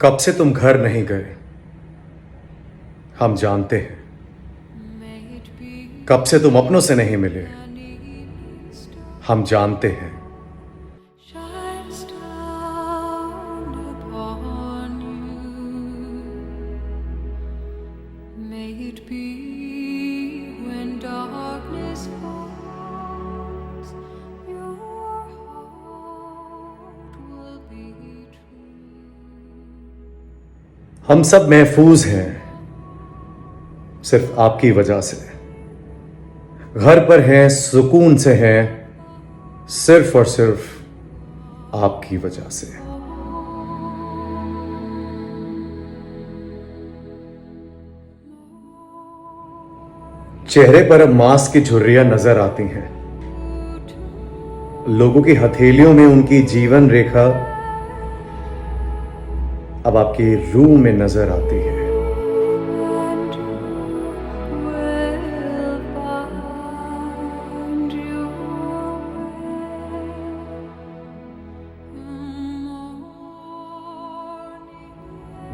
कब से तुम घर नहीं गए, हम जानते हैं। कब से तुम अपनों से नहीं मिले, हम जानते हैं। हम सब महफूज हैं सिर्फ आपकी वजह से। घर पर हैं, सुकून से हैं, सिर्फ और सिर्फ आपकी वजह से। चेहरे पर अब मास्क की झुर्रियां नजर आती हैं। लोगों की हथेलियों में उनकी जीवन रेखा अब आपकी रूह में नजर आती है।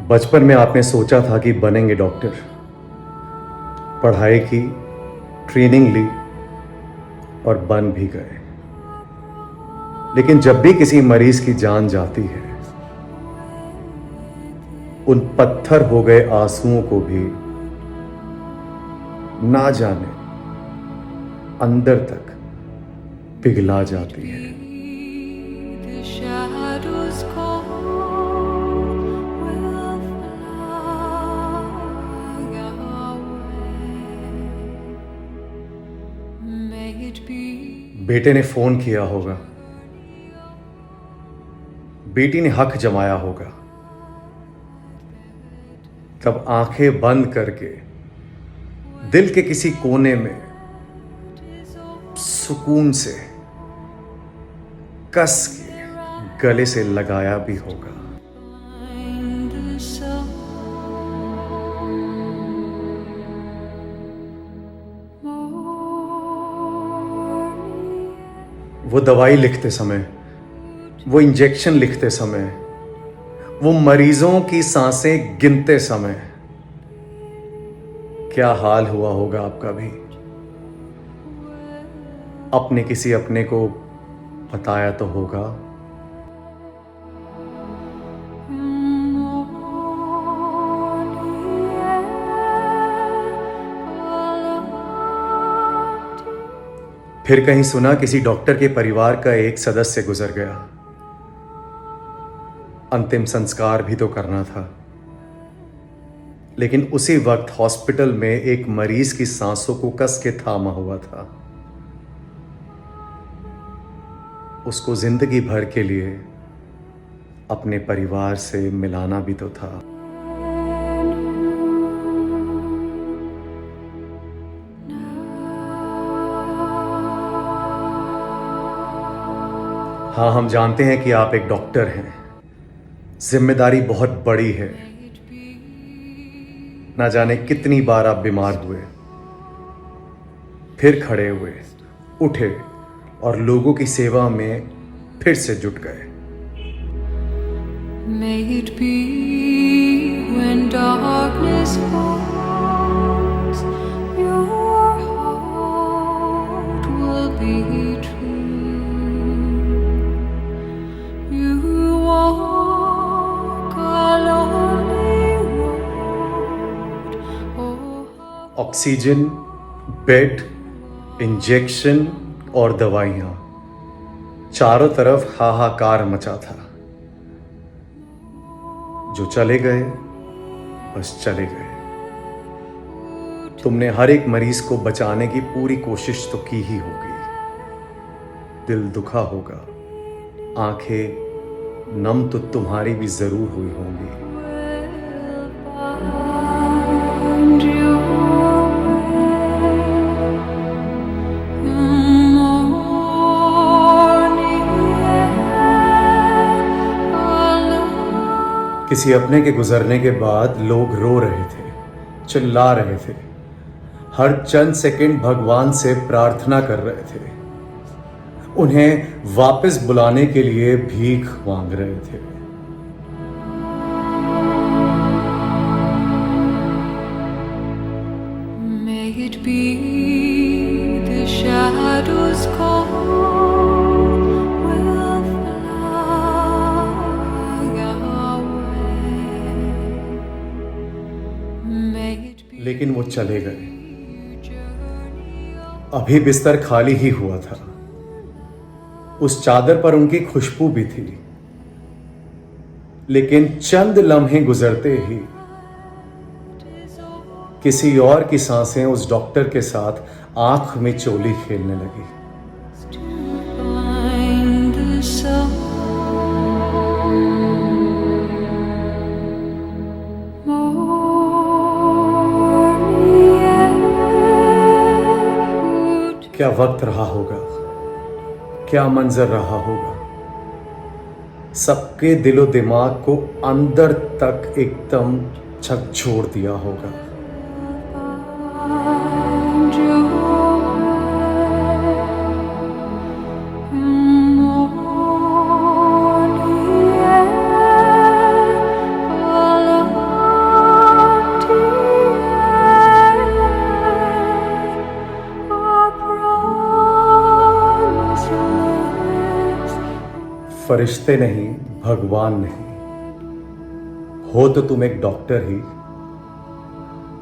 बचपन में आपने सोचा था कि बनेंगे डॉक्टर, पढ़ाई की, ट्रेनिंग ली और बन भी गए। लेकिन जब भी किसी मरीज की जान जाती है, उन पत्थर हो गए आंसुओं को भी ना जाने अंदर तक पिघला जाती है। बेटे ने फोन किया होगा, बेटी ने हक जमाया होगा, तब आंखें बंद करके दिल के किसी कोने में सुकून से कस के गले से लगाया भी होगा। वो दवाई लिखते समय, वो इंजेक्शन लिखते समय, वो मरीजों की सांसें गिनते समय क्या हाल हुआ होगा आपका भी। अपने किसी अपने को बताया तो होगा। फिर कहीं सुना किसी डॉक्टर के परिवार का एक सदस्य गुजर गया। अंतिम संस्कार भी तो करना था, लेकिन उसी वक्त हॉस्पिटल में एक मरीज की सांसों को कस के थामा हुआ था। उसको जिंदगी भर के लिए अपने परिवार से मिलाना भी तो था। हाँ, हम जानते हैं कि आप एक डॉक्टर हैं, जिम्मेदारी बहुत बड़ी है। ना जाने कितनी बार आप बीमार हुए, फिर खड़े हुए, उठे और लोगों की सेवा में फिर से जुट गए। May it be when darkness falls, your heart will be true. You walk a lonely road. Oxygen, bed, injection और दवाइयां, चारों तरफ हाहाकार मचा था। जो चले गए बस चले गए। तुमने हर एक मरीज को बचाने की पूरी कोशिश तो की ही होगी। दिल दुखा होगा, आंखें नम तो तुम्हारी भी जरूर हुई होंगी। किसी अपने के गुजरने के बाद लोग रो रहे थे, चिल्ला रहे थे, हर चंद सेकंड भगवान से प्रार्थना कर रहे थे, उन्हें वापस बुलाने के लिए भीख मांग रहे थे। लेकिन वो चले गए। अभी बिस्तर खाली ही हुआ था। उस चादर पर उनकी खुशबू भी थी, लेकिन चंद लम्हे गुजरते ही किसी और की सांसें उस डॉक्टर के साथ आंख में चोली खेलने लगी। क्या वक्त रहा होगा, क्या मंजर रहा होगा। सबके दिलो दिमाग को अंदर तक एकदम झकझोर दिया होगा। फरिश्ते नहीं, भगवान नहीं, हो तो तुम एक डॉक्टर ही,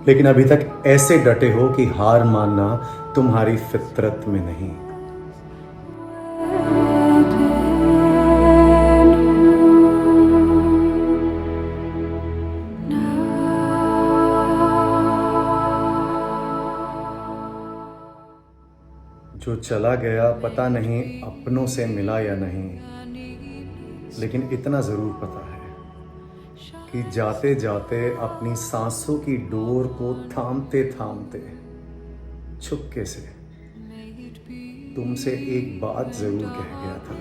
लेकिन अभी तक ऐसे डटे हो कि हार मानना तुम्हारी फितरत में नहीं। जो चला गया पता नहीं अपनों से मिला या नहीं, लेकिन इतना जरूर पता है कि जाते जाते अपनी सांसों की डोर को थामते थामते चुपके से तुमसे एक बात जरूर कह गया था।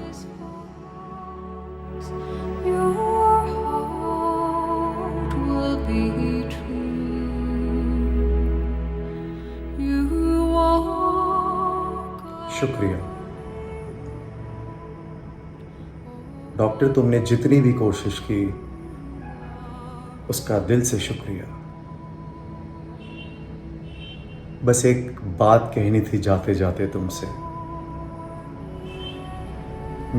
शुक्रिया डॉक्टर, तुमने जितनी भी कोशिश की उसका दिल से शुक्रिया। बस एक बात कहनी थी जाते जाते तुमसे।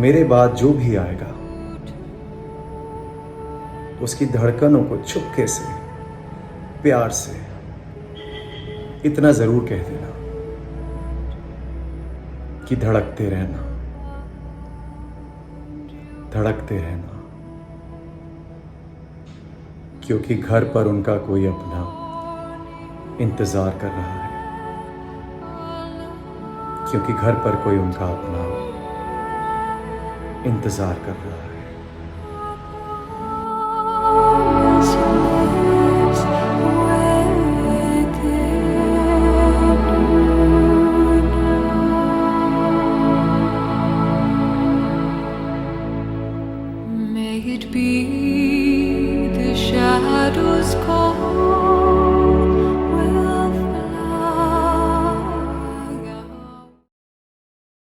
मेरे बाद जो भी आएगा उसकी धड़कनों को चुपके से प्यार से इतना जरूर कह देना कि धड़कते रहना, धड़कते रहना, क्योंकि घर पर उनका कोई अपना इंतजार कर रहा है, क्योंकि घर पर कोई उनका अपना इंतजार कर रहा है। May it be the shadows call